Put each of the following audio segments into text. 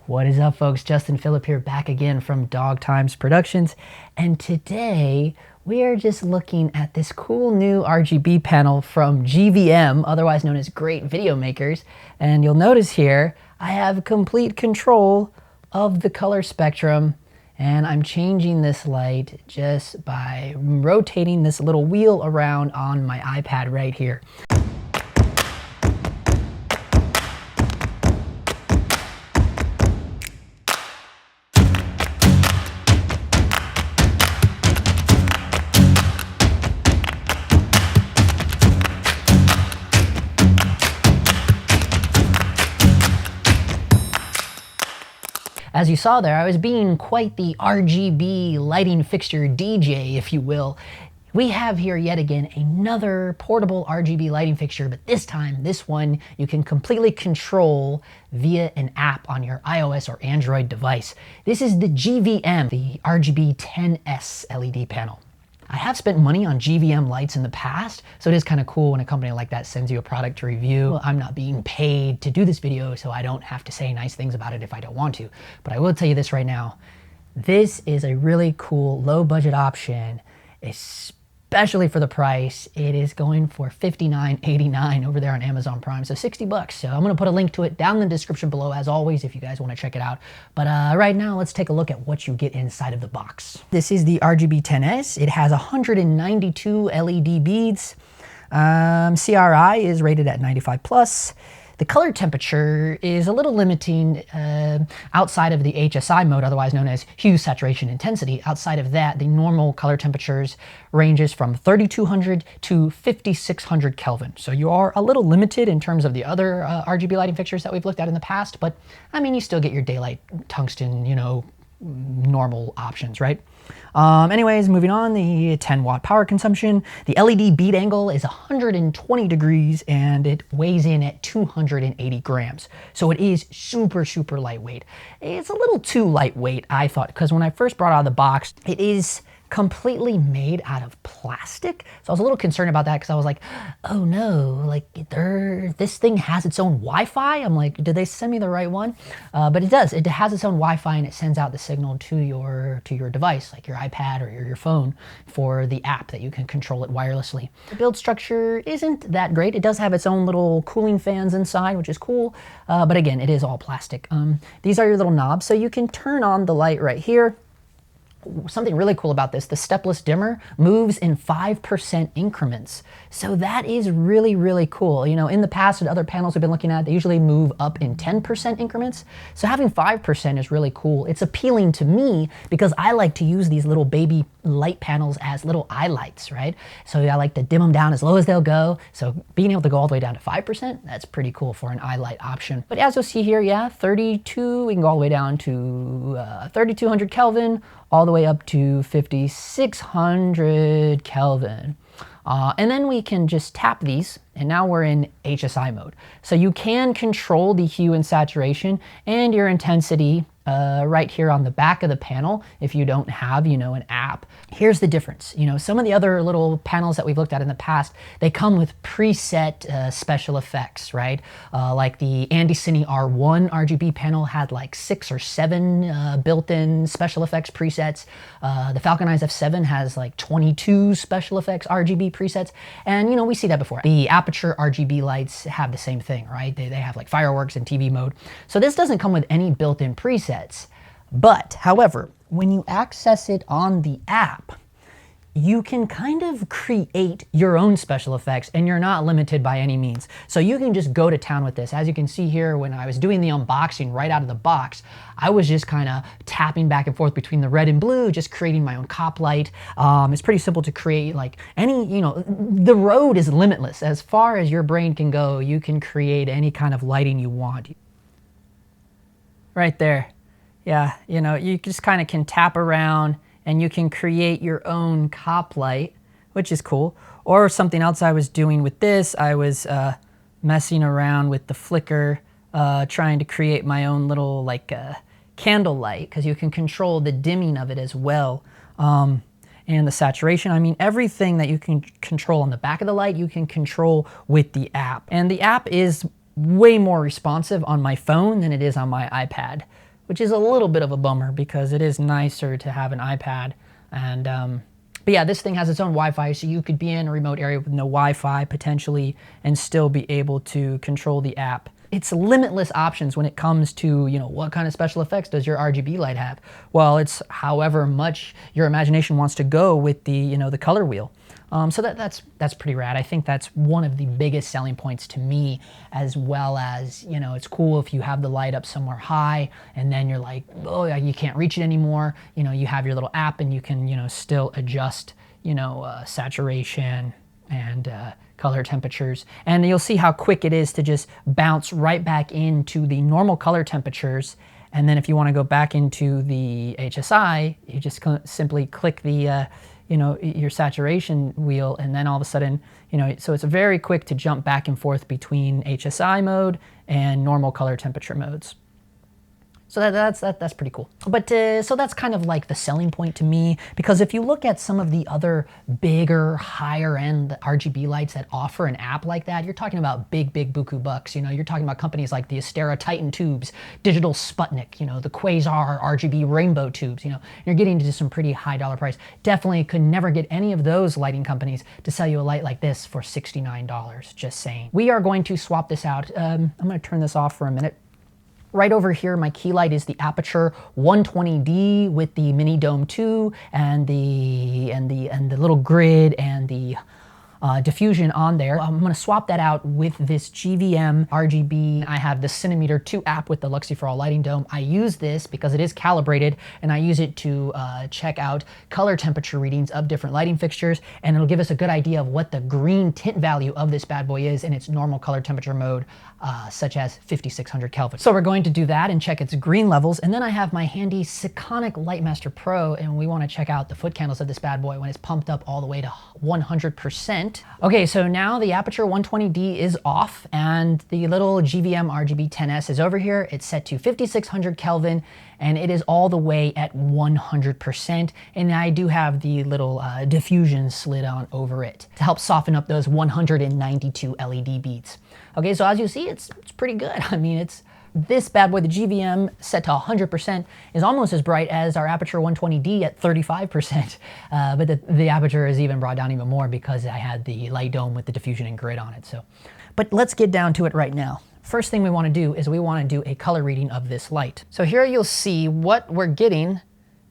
What is up, folks? Justin Phillip here, back again from Dog Times Productions, and today we are just looking at this cool new RGB panel from GVM, otherwise known as Great Video Makers. And you'll notice here I have complete control of the color spectrum, and I'm changing this light just by rotating this little wheel around on my iPad right here. As you saw there, I was being quite the RGB lighting fixture DJ, if you will. We have here yet again another portable RGB lighting fixture, but this time, this one you can completely control via an app on your iOS or Android device. This is the GVM, the RGB 10S LED panel. I have spent money on GVM lights in the past, so it is kind of cool when a company like that sends you a product to review. I'm not being paid to do this video, so I don't have to say nice things about it if I don't want to. But I will tell you this right now. This is a really cool low budget option, especially for the price. It is going for $59.89 over there on Amazon Prime, so 60 bucks. So I'm gonna put a link to it down in the description below, as always, if you guys wanna check it out. But right now, let's take a look at what you get inside of the box. This is the RGB 10S. It has 192 LED beads. CRI is rated at 95+. The color temperature is a little limiting outside of the HSI mode, otherwise known as hue, saturation, intensity. Outside of that, the normal color temperatures ranges from 3200 to 5600 Kelvin. So you are a little limited in terms of the other RGB lighting fixtures that we've looked at in the past, but I mean, you still get your daylight, tungsten, you know, normal options, right? Anyways, moving on, the 10-watt power consumption. The LED bead angle is 120 degrees and it weighs in at 280 grams. So it is super, super lightweight. It's a little too lightweight, I thought, because when I first brought it out of the box, it is completely made out of plastic. So I was a little concerned about that because I was like, oh no, like this thing has its own Wi-Fi. I'm like, did they send me the right one? But it does. It has its own Wi-Fi and it sends out the signal to your device, like your iPad or your phone, for the app that you can control it wirelessly. The build structure isn't that great. It does have its own little cooling fans inside, which is cool. But again, it is all plastic. These are your little knobs. So you can turn on the light right here. Something really cool about this, the stepless dimmer moves in 5% increments. So that is really, really cool. You know, in the past with other panels we've been looking at, they usually move up in 10% increments. So having 5% is really cool. It's appealing to me because I like to use these little baby light panels as little eye lights, right? So I like to dim them down as low as they'll go. So being able to go all the way down to 5%, that's pretty cool for an eye light option. But as you'll see here, yeah, 32, we can go all the way down to 3200 Kelvin, all the way up to 5600 Kelvin. And then we can just tap these, and now we're in HSI mode. So you can control the hue and saturation and your intensity right here on the back of the panel if you don't have, you know, an app. Here's the difference. You know, some of the other little panels that we've looked at in the past, they come with preset special effects, right? Like the AndyCine R1 RGB panel had like 6 or 7 built-in special effects presets. The FalconEyes F7 has like 22 special effects RGB presets. And, you know, we see that before. The Aputure RGB lights have the same thing, right? They have like fireworks and TV mode. So this doesn't come with any built-in presets. But, however, when you access it on the app, you can kind of create your own special effects and you're not limited by any means. So you can just go to town with this. As you can see here, when I was doing the unboxing right out of the box, I was just kind of tapping back and forth between the red and blue, just creating my own cop light. It's pretty simple to create, like any, you know, the road is limitless. As far as your brain can go, you can create any kind of lighting you want. Right there. Yeah, you know, you just kind of can tap around and you can create your own cop light, which is cool. Or something else I was doing with this, I was messing around with the flicker, trying to create my own little like candle light, because you can control the dimming of it as well. And the saturation. I mean, everything that you can control on the back of the light, you can control with the app. And the app is way more responsive on my phone than it is on my iPad. which is a little bit of a bummer because it is nicer to have an iPad. And but yeah, this thing has its own Wi-Fi, so you could be in a remote area with no Wi-Fi potentially and still be able to control the app. It's limitless options when it comes to, you know, what kind of special effects does your RGB light have? Well, it's however much your imagination wants to go with the, you know, the color wheel. So that's pretty rad. I think that's one of the biggest selling points to me, as well as, you know, it's cool if you have the light up somewhere high and then you're like, oh, you can't reach it anymore. You know, you have your little app and you can, you know, still adjust, you know, saturation and color temperatures. And you'll see how quick it is to just bounce right back into the normal color temperatures. And then if you want to go back into the HSI, you just simply click the, you know, your saturation wheel, and then all of a sudden, you know, so it's very quick to jump back and forth between HSI mode and normal color temperature modes. So that's pretty cool. But so that's kind of like the selling point to me, because if you look at some of the other bigger, higher end RGB lights that offer an app like that, you're talking about big buku bucks. You know, you're talking about companies like the Astera Titan tubes, Digital Sputnik, you know, the Quasar RGB rainbow tubes. You know, you're getting into some pretty high dollar price. Definitely could never get any of those lighting companies to sell you a light like this for $69. Just saying. We are going to swap this out. I'm going to turn this off for a minute. Right over here, my key light is the Aputure 120D with the mini dome 2 and the little grid and the diffusion on there. I'm gonna swap that out with this GVM RGB. I have the Cinemeter 2 app with the Luxi for All lighting dome. I use this because it is calibrated, and I use it to check out color temperature readings of different lighting fixtures, and it'll give us a good idea of what the green tint value of this bad boy is in its normal color temperature mode, such as 5600 Kelvin. So we're going to do that and check its green levels, and then I have my handy Sekonic Lightmaster Pro, and we want to check out the foot candles of this bad boy when it's pumped up all the way to 100%. Okay, so now the Aputure 120D is off, and the little GVM RGB 10S is over here. It's set to 5600 Kelvin, and it is all the way at 100%. And I do have the little diffusion slid on over it to help soften up those 192 LED beads. Okay, so as you see, it's pretty good. I mean, this bad boy, the GVM set to 100%, is almost as bright as our Aputure 120D at 35%. But the Aputure is even brought down even more because I had the light dome with the diffusion and grid on it. So, but let's get down to it right now. First thing we want to do is we want to do a color reading of this light. So here you'll see what we're getting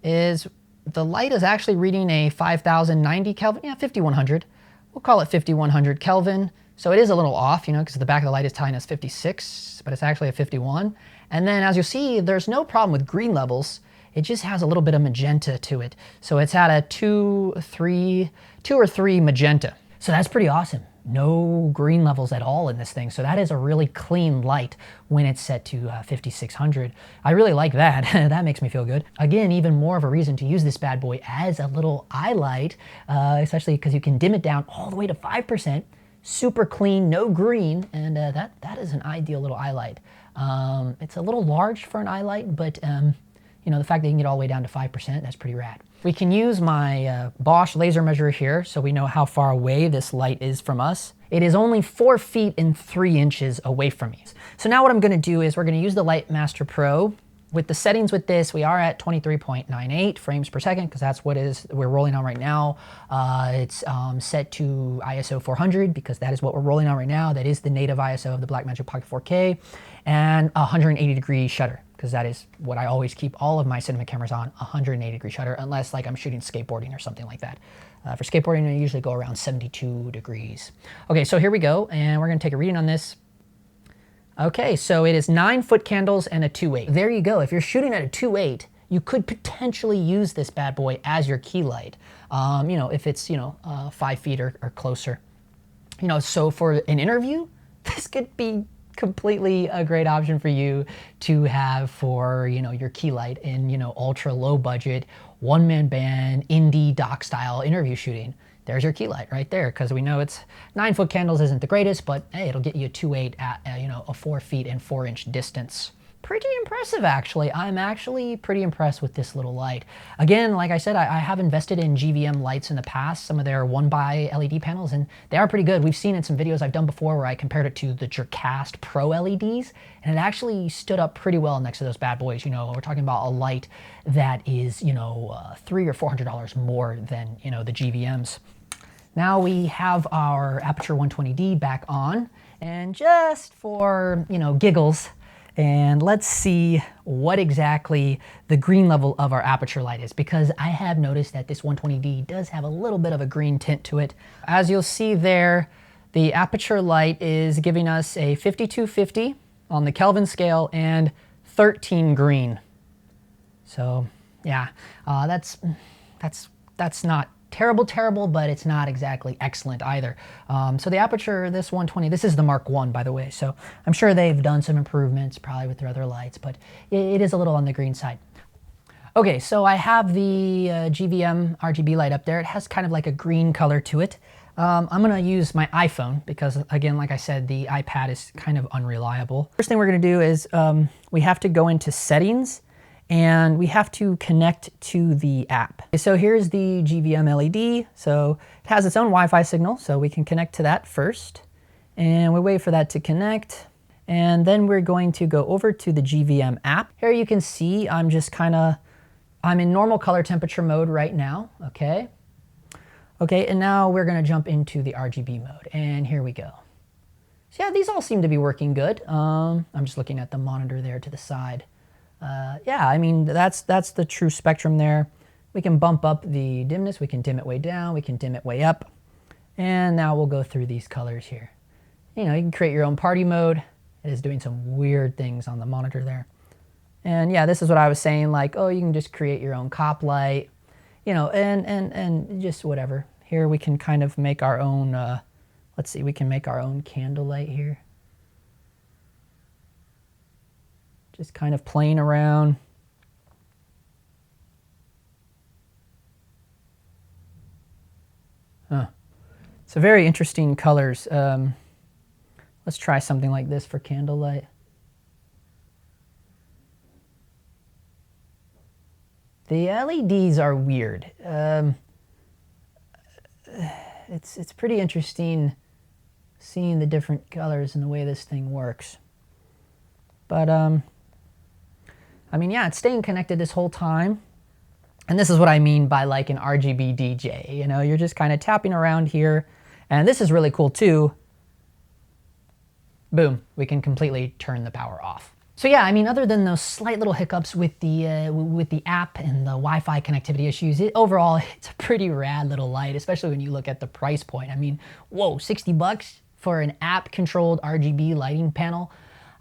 is the light is actually reading a 5090 Kelvin, yeah, 5100. We'll call it 5100 Kelvin. So it is a little off, you know, because the back of the light is telling us 56, but it's actually a 51. And then as you see, there's no problem with green levels. It just has a little bit of magenta to it. So it's at a 2 or 3 magenta. So that's pretty awesome. No green levels at all in this thing. So that is a really clean light when it's set to 5600. I really like that. That makes me feel good. Again, even more of a reason to use this bad boy as a little eye light, especially because you can dim it down all the way to 5%. Super clean, no green, and that is an ideal little eye light. It's a little large for an eye light, but you know, the fact that you can get all the way down to 5%, that's pretty rad. We can use my Bosch laser measurer here so we know how far away this light is from us. It is only 4 feet and 3 inches away from me. So now what I'm gonna do is we're gonna use the Lightmaster Pro. With the settings with this, we are at 23.98 frames per second because that's what we're rolling on right now. It's set to ISO 400 because that is what we're rolling on right now. That is the native ISO of the BlackMagic Pocket 4K, and 180-degree shutter because that is what I always keep all of my cinema cameras on, 180-degree shutter, unless like I'm shooting skateboarding or something like that. For skateboarding, I usually go around 72 degrees. Okay, so here we go, and we're gonna take a reading on this. Okay, so it is 9 foot candles and a 2.8. There you go. If you're shooting at a 2.8, you could potentially use this bad boy as your key light. You know, if it's, you know, 5 feet or closer. You know, so for an interview, this could be completely a great option for you to have for, you know, your key light in, you know, ultra low budget, one-man band, indie doc style interview shooting. There's your key light right there, because we know it's 9 foot candles isn't the greatest, but hey, it'll get you a 2.8 at, you know, a 4 feet and 4 inch distance. pretty impressive actually. I'm actually pretty impressed with this little light. Again, like I said, I have invested in GVM lights in the past, some of their 1x LED panels, and they are pretty good. We've seen in some videos I've done before where I compared it to the Jercast Pro LEDs, and it actually stood up pretty well next to those bad boys. You know, we're talking about a light that is, you know, $300 or $400 more than, you know, the GVMs. Now we have our Aputure 120D back on, and just for, you know, giggles, and let's see what exactly the green level of our Aputure light is, because I have noticed that this 120D does have a little bit of a green tint to it. As you'll see there, the Aputure light is giving us a 5250 on the Kelvin scale and 13 green. So yeah, that's not terrible, but it's not exactly excellent either. So the Aputure, this 120, this is the Mark 1, by the way, so I'm sure they've done some improvements probably with their other lights, but it is a little on the green side. Okay, so I have the GVM RGB light up there. It has kind of like a green color to it. I'm gonna use my iPhone because, again, like I said, the iPad is kind of unreliable. First thing we're gonna do is we have to go into settings, and we have to connect to the app. So here's the GVM LED. So it has its own Wi-Fi signal, so we can connect to that first. And we wait for that to connect. And then we're going to go over to the GVM app. Here you can see I'm in normal color temperature mode right now, okay? Okay, and now we're gonna jump into the RGB mode, and here we go. So yeah, these all seem to be working good. I'm just looking at the monitor there to the side. Yeah, I mean, that's the true spectrum there. We can bump up the dimness, we can dim it way down, we can dim it way up. And now we'll go through these colors here. You know, you can create your own party mode. It is doing some weird things on the monitor there. And yeah, this is what I was saying, like, oh, you can just create your own cop light, you know, and just whatever. Here we can kind of make our own, let's see, we can make our own candle light here. Just kind of playing around. So very interesting colors. Let's try something like this for candlelight. The LEDs are weird. It's pretty interesting seeing the different colors and the way this thing works. But I mean, yeah, it's staying connected this whole time. And this is what I mean by like an RGB DJ. You know, you're just kind of tapping around here. And this is really cool too. Boom, we can completely turn the power off. So yeah, I mean, other than those slight little hiccups with the app and the Wi-Fi connectivity issues, overall, it's a pretty rad little light, especially when you look at the price point. I mean, whoa, 60 bucks for an app-controlled RGB lighting panel.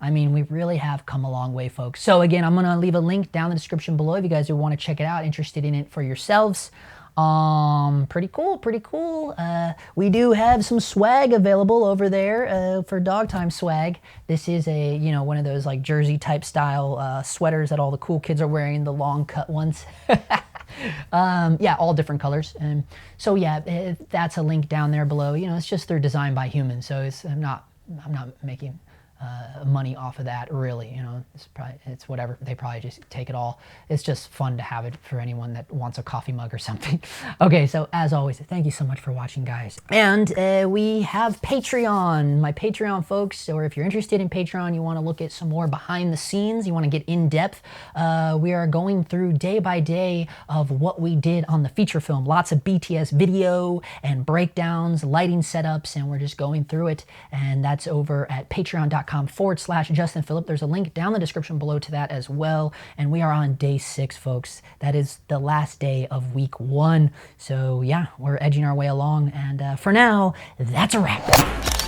I mean, we really have come a long way, folks. So again, I'm gonna leave a link down in the description below if you guys want to check it out, interested in it for yourselves. Pretty cool, pretty cool. We do have some swag available over there for dog time swag. This is a, you know, one of those like jersey type style sweaters that all the cool kids are wearing, the long cut ones. Yeah, all different colors. And so yeah, that's a link down there below. You know, it's just they're designed by humans, so I'm not making money off of that, really. You know, it's whatever. They probably just take it all. It's just fun to have it for anyone that wants a coffee mug or something. Okay, so as always, thank you so much for watching, guys. And we have Patreon, my Patreon folks, or if you're interested in Patreon, you want to look at some more behind the scenes, you want to get in depth, we are going through day by day of what we did on the feature film. Lots of BTS video and breakdowns, lighting setups, and we're just going through it. And that's over at patreon.com/Justin Phillip. There's a link down in the description below to that as well. And we are on day 6, folks. That is the last day of week 1. So yeah, we're edging our way along. And for now, that's a wrap.